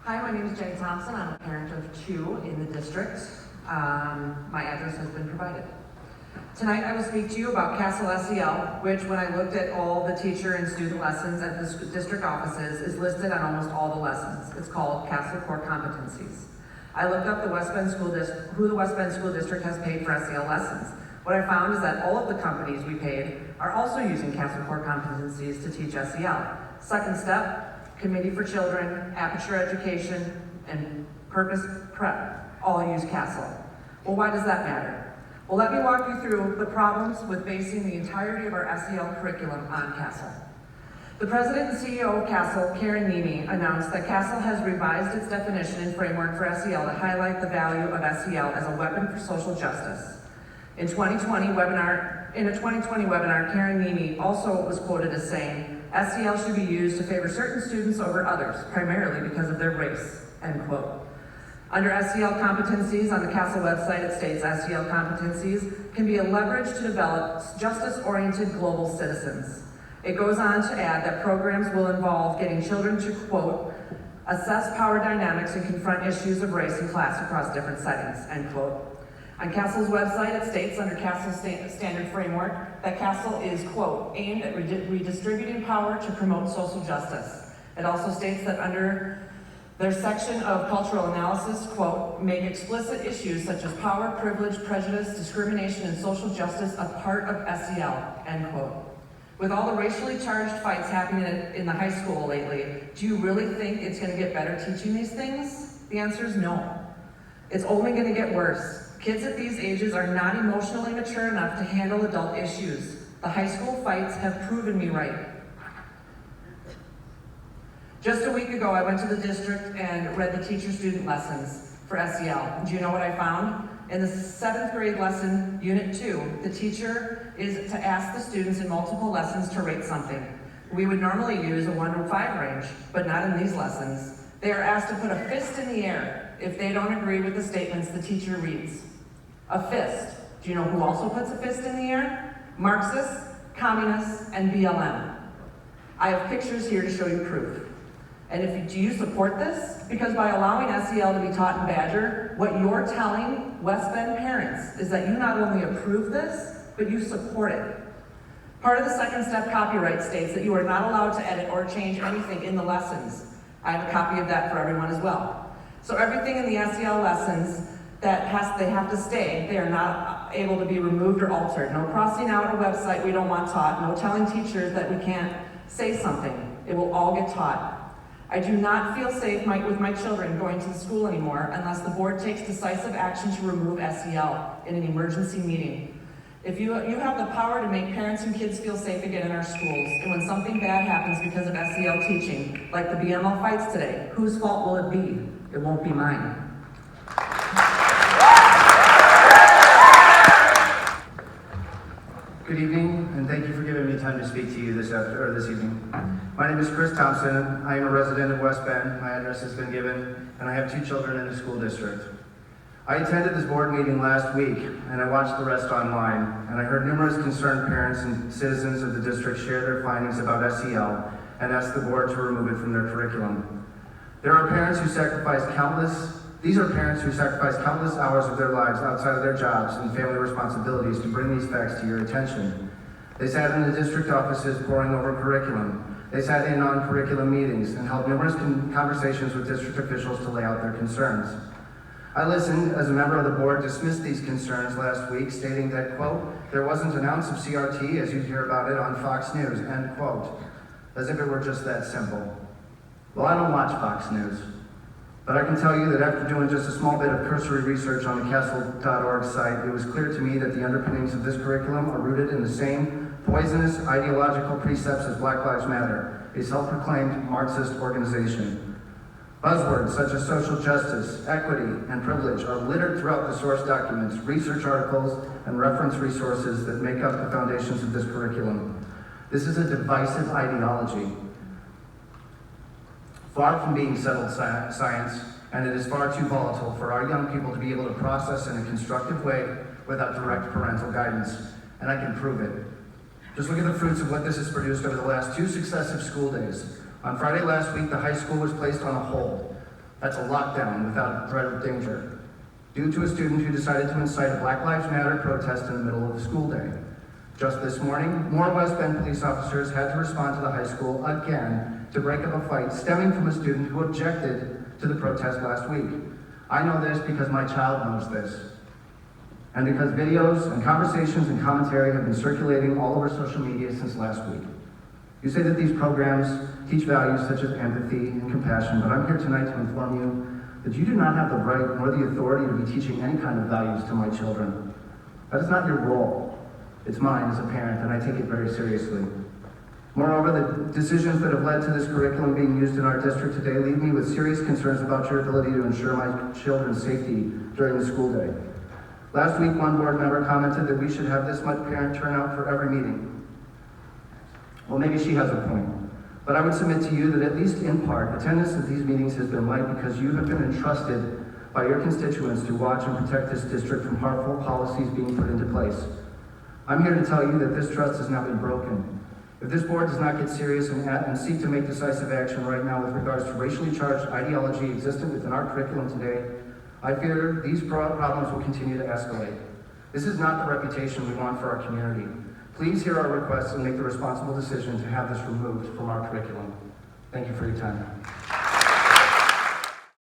Hi, my name is Jenny Thompson. I'm a parent of 2 in the district. My address has been provided. Tonight I will speak to you about Castle SEL, which when I looked at all the teacher and student lessons at the district offices is listed on almost all the lessons. It's called Castle Core Competencies. I looked up who the West Bend School District has paid for SEL lessons. What I found is that all of the companies we paid are also using Castle Core Competencies to teach SEL. Second step, Committee for Children, Aperture Education, and Purpose Prep all use Castle. Well, why does that matter? Well, let me walk you through the problems with basing the entirety of our SEL curriculum on Castle. The president and CEO of Castle, Karen Nimi, announced that Castle has revised its definition and framework for SEL to highlight the value of SEL as a weapon for social justice. In a 2020 webinar, Karen Nimi also was quoted as saying, SEL should be used to favor certain students over others, primarily because of their race, end quote. Under SEL competencies on the Castle website, it states SEL competencies can be a leverage to develop justice-oriented global citizens. It goes on to add that programs will involve getting children to, quote, assess power dynamics and confront issues of race and class across different settings, end quote. On Castle's website, it states under Castle's standard framework that Castle is, quote, aimed at redistributing power to promote social justice. It also states that under their section of cultural analysis, quote, make explicit issues such as power, privilege, prejudice, discrimination, and social justice a part of SEL, end quote. With all the racially charged fights happening in the high school lately, do you really think it's going to get better teaching these things? The answer is no. It's only going to get worse. Kids at these ages are not emotionally mature enough to handle adult issues. The high school fights have proven me right. Just a week ago, I went to the district and read the teacher-student lessons for SEL. Do you know what I found? In the 7th grade lesson, Unit 2, the teacher is to ask the students in multiple lessons to rate something. We would normally use a 1 to 5 range, but not in these lessons. They are asked to put a fist in the air if they don't agree with the statements the teacher reads. A fist. Do you know who also puts a fist in the air? Marxists, communists, and BLM. I have pictures here to show you proof. And do you support this? Because by allowing SEL to be taught in Badger, what you're telling West Bend parents is that you not only approve this, but you support it. Part of the second step copyright states that you are not allowed to edit or change anything in the lessons. I have a copy of that for everyone as well. So everything in the SEL lessons they have to stay. They are not able to be removed or altered. No crossing out a website we don't want taught. No telling teachers that we can't say something. It will all get taught. I do not feel safe with my children going to the school anymore unless the board takes decisive action to remove SEL in an emergency meeting. If you have the power to make parents and kids feel safe again in our schools, and when something bad happens because of SEL teaching, like the BML fights today, whose fault will it be? It won't be mine. Good evening, and thank you for giving me time to speak to you this evening. My name is Chris Thompson. I am a resident of West Bend. My address has been given, and I have 2 children in the school district. I attended this board meeting last week, and I watched the rest online, and I heard numerous concerned parents and citizens of the district share their findings about SEL and ask the board to remove it from their curriculum. These are parents who sacrifice countless hours of their lives outside of their jobs and family responsibilities to bring these facts to your attention. They sat in the district offices poring over curriculum. They sat in on curriculum meetings and held numerous conversations with district officials to lay out their concerns. I listened as a member of the board dismissed these concerns last week, stating that, quote, there wasn't an ounce of CRT as you'd hear about it on Fox News, end quote, as if it were just that simple. Well, I don't watch Fox News. But I can tell you that after doing just a small bit of cursory research on the castle.org site, it was clear to me that the underpinnings of this curriculum are rooted in the same poisonous ideological precepts as Black Lives Matter, a self-proclaimed Marxist organization. Buzzwords such as social justice, equity, and privilege are littered throughout the source documents, research articles, and reference resources that make up the foundations of this curriculum. This is a divisive ideology, far from being settled science, and it is far too volatile for our young people to be able to process in a constructive way without direct parental guidance, and I can prove it. Just look at the fruits of what this has produced over the last 2 successive school days. On Friday last week, the high school was placed on a hold. That's a lockdown without threat of danger, due to a student who decided to incite a Black Lives Matter protest in the middle of the school day. Just this morning, more West Bend police officers had to respond to the high school again to break up a fight stemming from a student who objected to the protest last week. I know this because my child knows this, and because videos and conversations and commentary have been circulating all over social media since last week. You say that these programs teach values such as empathy and compassion, but I'm here tonight to inform you that you do not have the right nor the authority to be teaching any kind of values to my children. That is not your role. It's mine as a parent, and I take it very seriously. Moreover, the decisions that have led to this curriculum being used in our district today leave me with serious concerns about your ability to ensure my children's safety during the school day. Last week, one board member commented that we should have this much parent turnout for every meeting. Well, maybe she has a point, but I would submit to you that at least in part, attendance at these meetings has been light because you have been entrusted by your constituents to watch and protect this district from harmful policies being put into place. I'm here to tell you that this trust has now been broken. If this board does not get serious and seek to make decisive action right now with regards to racially charged ideology existent within our curriculum today, I fear these problems will continue to escalate. This is not the reputation we want for our community. Please hear our requests and make the responsible decision to have this removed from our curriculum. Thank you for your time.